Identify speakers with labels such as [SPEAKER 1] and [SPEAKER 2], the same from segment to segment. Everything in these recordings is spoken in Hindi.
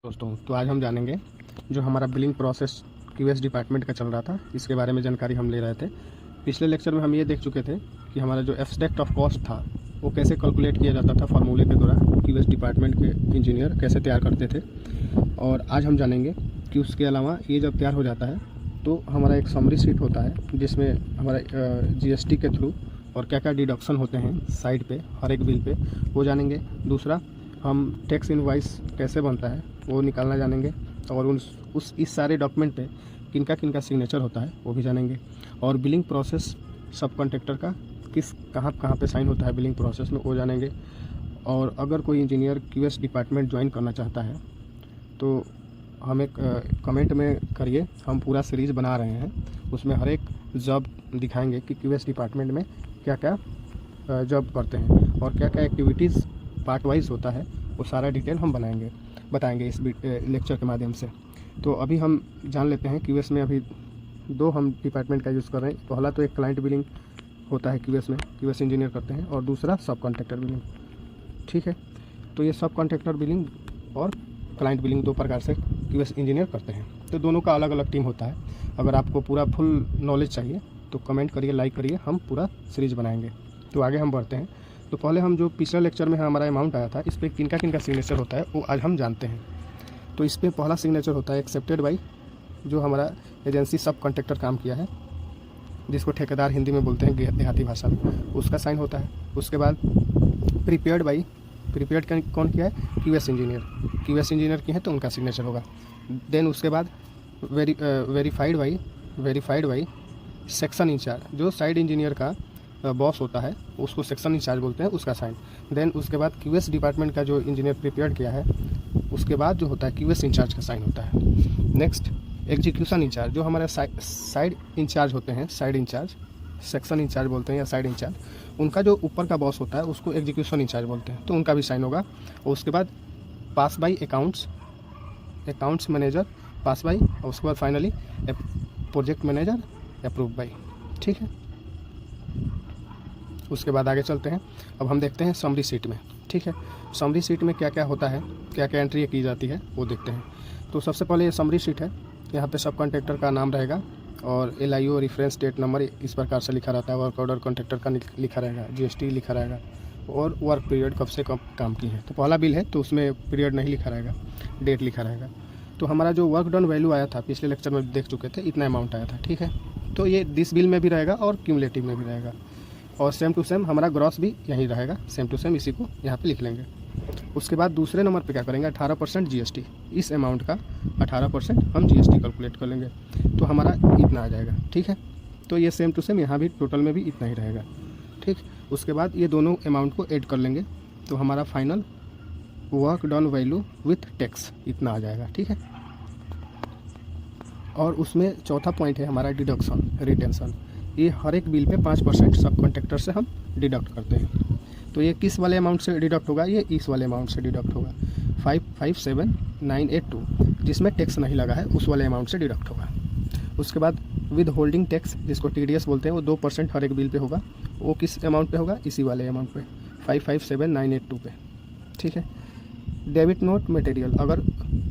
[SPEAKER 1] दोस्तों तो आज हम जानेंगे जो हमारा बिलिंग प्रोसेस क्यूएस डिपार्टमेंट का चल रहा था, इसके बारे में जानकारी हम ले रहे थे। पिछले लेक्चर में हम ये देख चुके थे कि हमारा जो एब्स्ट्रैक्ट ऑफ कॉस्ट था वो कैसे कैलकुलेट किया जाता था फार्मूले के द्वारा, क्यूएस डिपार्टमेंट के इंजीनियर कैसे तैयार करते थे। और आज हम जानेंगे कि उसके अलावा ये जब तैयार हो जाता है तो हमारा एक समरी शीट होता है जिसमें हमारा जीएसटी के थ्रू और क्या क्या डिडक्शन होते हैं साइड पे हर एक बिल पे वो जानेंगे। दूसरा, हम टैक्स इनवॉइस कैसे बनता है वो निकालना जानेंगे और इस सारे डॉक्यूमेंट पे किनका किनका सिग्नेचर होता है वो भी जानेंगे। और बिलिंग प्रोसेस सब कॉन्ट्रैक्टर का कहाँ पे साइन होता है बिलिंग प्रोसेस में वो जानेंगे। और अगर कोई इंजीनियर क्यूएस डिपार्टमेंट ज्वाइन करना चाहता है तो हमें कमेंट में करिए, हम पूरा सीरीज़ बना रहे हैं, उसमें हर एक जॉब दिखाएंगे कि क्यूएस डिपार्टमेंट में क्या क्या जॉब करते हैं और क्या क्या एक्टिविटीज़ पार्ट वाइज होता है, वो सारा डिटेल हम बताएंगे इस लेक्चर के माध्यम से। तो अभी हम जान लेते हैं क्यूएस में अभी दो हम डिपार्टमेंट का यूज़ कर रहे हैं। पहला तो एक क्लाइंट बिलिंग होता है क्यूएस में, क्यूएस इंजीनियर करते हैं, और दूसरा सब कॉन्ट्रैक्टर बिलिंग। ठीक है, तो ये सब कॉन्ट्रैक्टर बिलिंग और क्लाइंट बिलिंग दो प्रकार से क्यूएस इंजीनियर करते हैं। तो दोनों का अलग अलग टीम होता है। अगर आपको पूरा फुल नॉलेज चाहिए तो कमेंट करिए, लाइक करिए, हम पूरा सीरीज़ बनाएंगे। तो आगे हम बढ़ते हैं। तो पहले हम जो पिछले लेक्चर में हमारा अमाउंट आया था, इस पर किनका किनका सिग्नेचर होता है वो आज हम जानते हैं। तो इस पर पहला सिग्नेचर होता है एक्सेप्टेड बाई, जो हमारा एजेंसी सब कॉन्ट्रैक्टर काम किया है, जिसको ठेकेदार हिंदी में बोलते हैं देहाती भाषा में, उसका साइन होता है। उसके बाद प्रीपेयर्ड बाई, प्रीपेयर्ड कौन किया है? क्यूएस इंजीनियर की है तो उनका सिग्नेचर होगा। देन उसके बाद वेरीफाइड बाई सेक्शन इंचार्ज, जो साइड इंजीनियर का बॉस होता है उसको सेक्शन इंचार्ज बोलते हैं, उसका साइन। देन उसके बाद क्यूएस डिपार्टमेंट का जो इंजीनियर प्रिपेयर किया है उसके बाद जो होता है क्यूएस इंचार्ज का साइन होता है। नेक्स्ट, एग्जीक्यूशन इंचार्ज, जो हमारे साइड इंचार्ज होते हैं, साइड इंचार्ज, सेक्शन इंचार्ज बोलते हैं या साइड इंचार्ज, उनका जो ऊपर का बॉस होता है उसको एग्जीक्यूशन इंचार्ज बोलते हैं, तो उनका भी साइन होगा। और उसके बाद pass by accounts manager pass by, और उसके बाद finally project manager approve by. ठीक है, उसके बाद आगे चलते हैं। अब हम देखते हैं समरी शीट में। ठीक है, समरी शीट में क्या क्या होता है, क्या क्या एंट्री की जाती है वो देखते हैं। तो सबसे पहले ये समरी शीट है, यहाँ पे सब कॉन्ट्रैक्टर का नाम रहेगा और LIO रेफरेंस डेट नंबर इस प्रकार से लिखा रहता है। वर्क ऑर्डर कॉन्ट्रैक्टर का लिखा रहेगा, GST लिखा रहेगा, और वर्क पीरियड कब से कब काम की है। तो पहला बिल है तो उसमें पीरियड नहीं लिखा रहेगा, डेट लिखा रहेगा। तो हमारा जो वर्क डन वैल्यू आया था पिछले लेक्चर में देख चुके थे, इतना अमाउंट आया था। ठीक है, तो ये दिस बिल में भी रहेगा और क्यूमुलेटिव में भी रहेगा, और सेम टू सेम हमारा ग्रॉस भी यहीं रहेगा, सेम टू सेम इसी को यहाँ पे लिख लेंगे। उसके बाद दूसरे नंबर पे क्या करेंगे, 18% GST, इस अमाउंट का 18% हम GST कैलकुलेट कर लेंगे, तो हमारा इतना आ जाएगा। ठीक है, तो ये सेम टू सेम यहाँ भी टोटल में भी इतना ही रहेगा। ठीक, उसके बाद ये दोनों अमाउंट को ऐड कर लेंगे तो हमारा final work done value with tax इतना आ जाएगा। ठीक है, और उसमें चौथा पॉइंट है हमारा डिडक्शन रिटेंशन। ये हर एक बिल पे 5% सब कॉन्ट्रैक्टर से हम डिडक्ट करते हैं। तो ये किस वाले अमाउंट से डिडक्ट होगा, ये इस वाले अमाउंट से डिडक्ट होगा, 557982, जिसमें टैक्स नहीं लगा है उस वाले अमाउंट से डिडक्ट होगा। उसके बाद विद होल्डिंग टैक्स, जिसको TDS बोलते हैं, वो 2% हर एक बिल पे होगा। वो किस अमाउंट पे होगा, इसी वाले अमाउंट पे 557982 पे। ठीक है, डेबिट नोट मटेरियल, अगर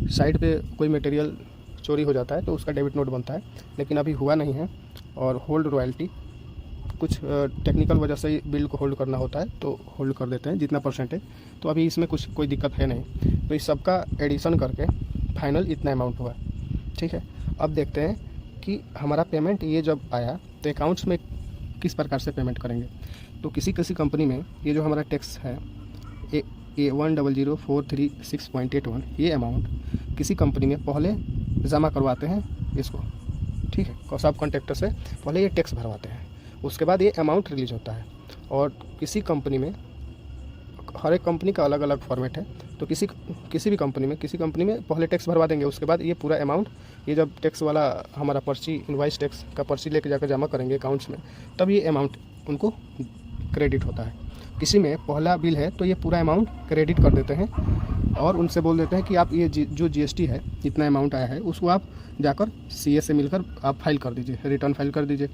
[SPEAKER 1] साइड पे कोई मटेरियल चोरी हो जाता है तो उसका डेबिट नोट बनता है, लेकिन अभी हुआ नहीं है। और होल्ड रॉयल्टी, कुछ टेक्निकल वजह से बिल को होल्ड करना होता है तो होल्ड कर देते हैं जितना परसेंटेज, तो अभी इसमें कोई दिक्कत है नहीं। तो इस सब का एडिशन करके फाइनल इतना अमाउंट हुआ। ठीक है, अब देखते हैं कि हमारा पेमेंट ये जब आया तो अकाउंट्स में किस प्रकार से पेमेंट करेंगे। तो किसी कंपनी में ये जो हमारा टैक्स है A100,436.81, ये अमाउंट किसी कंपनी में पहले जमा करवाते हैं इसको। ठीक है, सब कॉन्ट्रैक्टर से पहले ये टैक्स भरवाते हैं, उसके बाद ये अमाउंट रिलीज होता है। और किसी कंपनी में, हर एक कंपनी का अलग अलग फॉर्मेट है, तो किसी भी कंपनी में पहले टैक्स भरवा देंगे, उसके बाद ये पूरा अमाउंट, ये जब टैक्स वाला हमारा पर्ची, इनवॉइस टैक्स का पर्ची लेके जाकर जमा करेंगे अकाउंट्स में, तब ये अमाउंट उनको क्रेडिट होता है। किसी में पहला बिल है तो ये पूरा अमाउंट क्रेडिट कर देते हैं और उनसे बोल देते हैं कि आप ये जो GST है, इतना अमाउंट आया है, उसको आप जाकर CA से मिलकर आप फाइल कर दीजिए, रिटर्न फाइल कर दीजिए।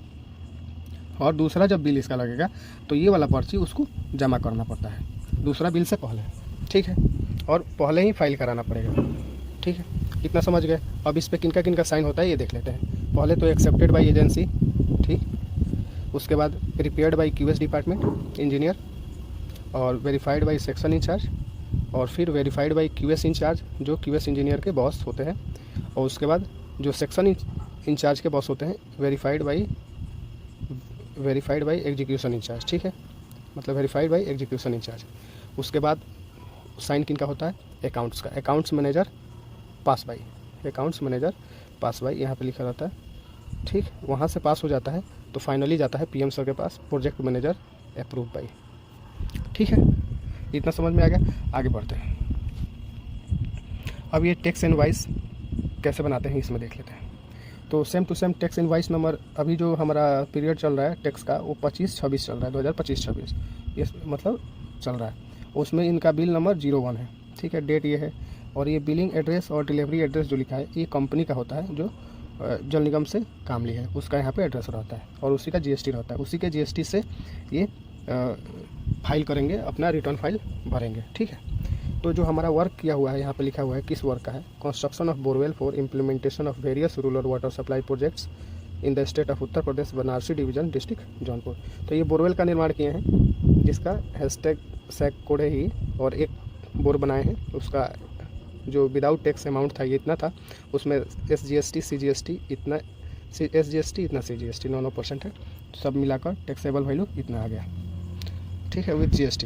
[SPEAKER 1] और दूसरा जब बिल इसका लगेगा तो ये वाला पर्ची उसको जमा करना पड़ता है दूसरा बिल से पहले। ठीक है, और पहले ही फाइल कराना पड़ेगा। ठीक है, इतना समझ गए। अब इस पर किनका किनका साइन होता है ये देख लेते हैं। पहले तो एक्सेप्टेड बाई एजेंसी, ठीक, उसके बाद prepared by QS department engineer, और वेरीफाइड बाई सेक्शन इंचार्ज, और फिर वेरीफाइड बाई क्यूएस इंचार्ज जो क्यूएस इंजीनियर के बॉस होते हैं, और उसके बाद जो सेक्शन इंचार्ज के बॉस होते हैं वेरीफाइड बाई एग्जीक्यूशन इंचार्ज, ठीक है, मतलब वेरीफाइड बाई एग्जीक्यूशन इंचार्ज। उसके बाद साइन किनका होता है, अकाउंट्स का, accounts manager pass by, accounts manager pass by यहाँ पे लिखा रहता है, ठीक। वहाँ से पास हो जाता है तो फाइनली जाता है पीएम सर के पास, प्रोजेक्ट मैनेजर अप्रूव बाई, ठीक है, इतना समझ में आ गया। आगे बढ़ते हैं। अब ये टैक्स इनवॉइस कैसे बनाते हैं इसमें देख लेते हैं। तो same to same tax invoice number, अभी जो हमारा पीरियड चल रहा है टैक्स का वो 25-26 चल रहा है, 2025-26 ये मतलब चल रहा है। उसमें इनका बिल नंबर 01 है, ठीक है, डेट ये है, और ये बिलिंग एड्रेस और डिलीवरी एड्रेस जो लिखा है ये कंपनी का होता है जो जल निगम से काम लिया है, उसका यहाँ पे एड्रेस रहता है और उसी का जीएसटी रहता है, उसी के जीएसटी से ये फाइल करेंगे, अपना रिटर्न फाइल भरेंगे, ठीक है। तो जो हमारा वर्क किया हुआ है यहाँ पे लिखा हुआ है किस वर्क का है, construction of borewell for implementation of various rural water supply projects in the state of Uttar Pradesh, Banarasi division, district Jaunpur. तो ये बोरवेल का निर्माण किए हैं जिसका हैशटैग सैक कोड है ही, और एक बोर बनाए हैं, उसका जो विदाउट टैक्स अमाउंट था ये इतना था, उसमें SGST CGST इतना, SGST इतना, CGST 9% है, सब मिलाकर टैक्सेबल वैल्यू इतना आ गया, ठीक है, विद GST,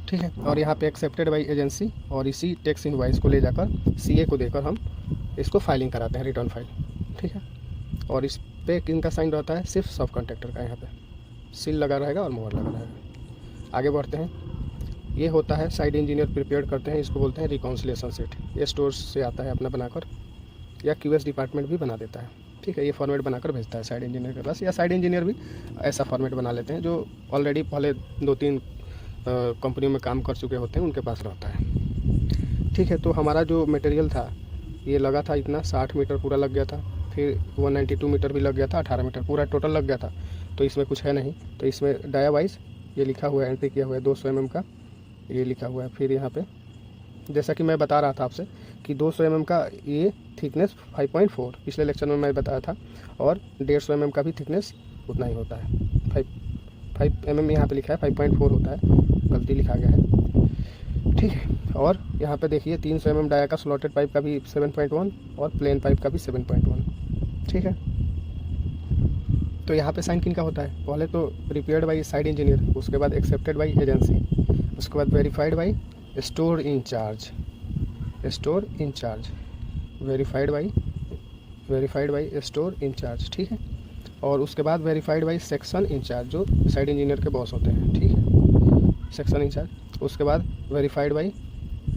[SPEAKER 1] ठीक है। और यहाँ पे एक्सेप्टेड बाई एजेंसी, और इसी टैक्स इनवॉइस को ले जाकर CA को देकर हम इसको फाइलिंग कराते हैं, रिटर्न फाइल, ठीक है। और इस पे किनका साइन रहता है, सिर्फ सब कॉन्ट्रैक्टर का, यहाँ पे सील लगा रहेगा और मोहर लगा रहेगा। आगे बढ़ते हैं। ये होता है साइड इंजीनियर प्रिपेयर करते हैं, इसको बोलते हैं रिकॉन्सिलेशन सीट। ये स्टोर से आता है अपना बनाकर, या क्यूएस डिपार्टमेंट भी बना देता है, ठीक है। ये फॉर्मेट बनाकर भेजता है साइड इंजीनियर के पास, या साइड इंजीनियर भी ऐसा फॉर्मेट बना लेते हैं जो ऑलरेडी पहले 2-3 कंपनियों में काम कर चुके होते हैं, उनके पास रहता है, ठीक है। तो हमारा जो मटेरियल था ये लगा था इतना, 60 मीटर पूरा लग गया था, फिर 192 मीटर भी लग गया था, 18 मीटर पूरा टोटल लग गया था। तो इसमें कुछ है नहीं, तो इसमें डाया वाइज ये लिखा हुआ है, एंट्री किया हुआ है 200 mm का ये लिखा हुआ है। फिर यहाँ पे जैसा कि मैं बता रहा था आपसे कि 200 mm का ये थिकनेस 5.4 पिछले लेक्चर में मैं बताया था, और 150 mm का भी थिकनेस उतना ही होता है। 5 mm यहाँ पे लिखा है, 5.4 होता है, गलती लिखा गया है, ठीक है। और यहाँ पे देखिए 300 mm डाया का स्लॉटेड पाइप का भी 7.1 और प्लेन पाइप का भी 7.1, ठीक है। तो यहाँ पे साइन किनका होता है, पहले तो प्रिपेयर्ड बाई साइड इंजीनियर, उसके बाद एक्सेप्टेड बाई एजेंसी, उसके बाद verified by store incharge, verified by store incharge, ठीक है। और उसके बाद वेरीफाइड बाई सेक्शन इंचार्ज जो साइड इंजीनियर के बॉस होते हैं, ठीक है, सेक्शन इंचार्ज। उसके बाद वेरीफाइड बाई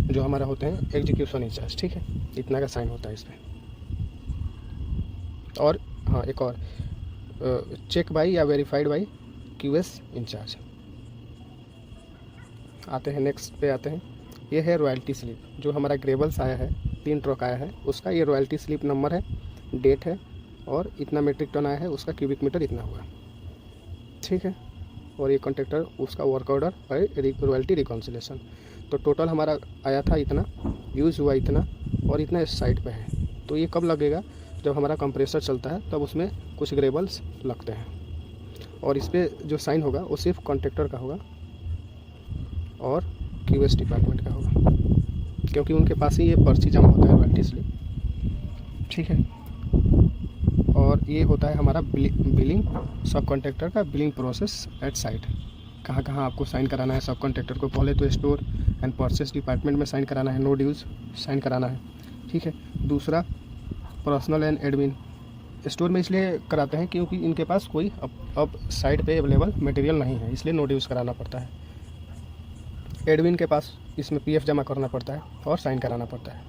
[SPEAKER 1] जो हमारा होते हैं एग्जीक्यूशन इंचार्ज, ठीक है। इतना का साइन होता है इसमें। और हाँ, एक और चेक बाई या वेरीफाइड बाई क्यूएस इंचार्ज। आते हैं नेक्स्ट पे आते हैं। ये है रॉयल्टी स्लिप, जो हमारा ग्रेवल्स आया है 3 ट्रक आया है, उसका ये रॉयल्टी स्लिप नंबर है, डेट है, और इतना मीट्रिक टन आया है, उसका क्यूबिक मीटर इतना हुआ, ठीक है। और ये कॉन्ट्रैक्टर उसका वर्क ऑर्डर और रॉयल्टी रिकॉन्सिलेशन। तो टोटल हमारा आया था इतना, यूज़ हुआ इतना, और इतना इस साइड पे है। तो ये कब लगेगा, जब हमारा कंप्रेसर चलता है तब उसमें कुछ ग्रेवल्स लगते हैं, और इस पर जो साइन होगा वो सिर्फ कॉन्ट्रैक्टर का होगा और क्यूएस डिपार्टमेंट का होगा, क्योंकि उनके पास ही ये पर्ची जमा होता है रॉयल्टी स्लिप, ठीक है। और ये होता है हमारा बिलिंग, सब कॉन्ट्रैक्टर का बिलिंग प्रोसेस एट साइट। कहाँ कहाँ आपको साइन कराना है सब कॉन्ट्रैक्टर को, पहले तो स्टोर एंड परचेस डिपार्टमेंट में साइन कराना है, नो ड्यूज साइन कराना है, ठीक है। दूसरा पर्सनल एंड एडमिन, स्टोर में इसलिए कराते हैं क्योंकि इनके पास कोई अब साइट पे अवेलेबल मटेरियल नहीं है, इसलिए नो ड्यूज कराना पड़ता है। एडमिन के पास इसमें PF जमा करना पड़ता है और साइन कराना पड़ता है,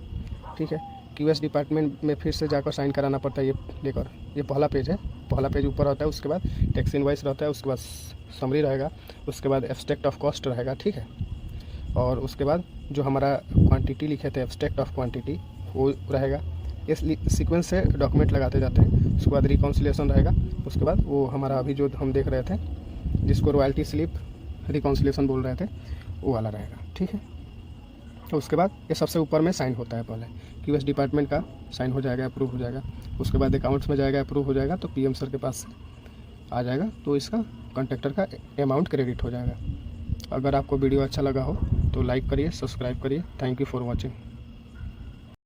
[SPEAKER 1] ठीक है। क्यूएस डिपार्टमेंट में फिर से जाकर साइन कराना पड़ता है, ये लेकर, ये पहला पेज है, पहला पेज ऊपर रहता है, उसके बाद टैक्स इनवॉइस रहता है, उसके बाद समरी रहेगा, उसके बाद एब्स्ट्रैक्ट ऑफ कॉस्ट रहेगा, ठीक है। और उसके बाद जो हमारा क्वांटिटी लिखे थे एब्स्ट्रैक्ट ऑफ क्वांटिटी वो रहेगा। इस सीक्वेंस से डॉक्यूमेंट लगाते जाते हैं। उसके बाद रिकॉन्सिलेशन रहेगा, उसके बाद वो हमारा अभी जो हम देख रहे थे जिसको रॉयल्टी स्लिप रिकॉन्सिलेशन बोल रहे थे वो वाला रहेगा, ठीक है। तो उसके बाद ये सबसे ऊपर में साइन होता है, पहले क्यूएस डिपार्टमेंट का साइन हो जाएगा, अप्रूव हो जाएगा, उसके बाद अकाउंट्स में जाएगा, अप्रूव हो जाएगा, तो पीएम सर के पास आ जाएगा, तो इसका कॉन्ट्रैक्टर का अमाउंट क्रेडिट हो जाएगा। अगर आपको वीडियो अच्छा लगा हो तो लाइक करिए, सब्सक्राइब करिए। Thank you for watching.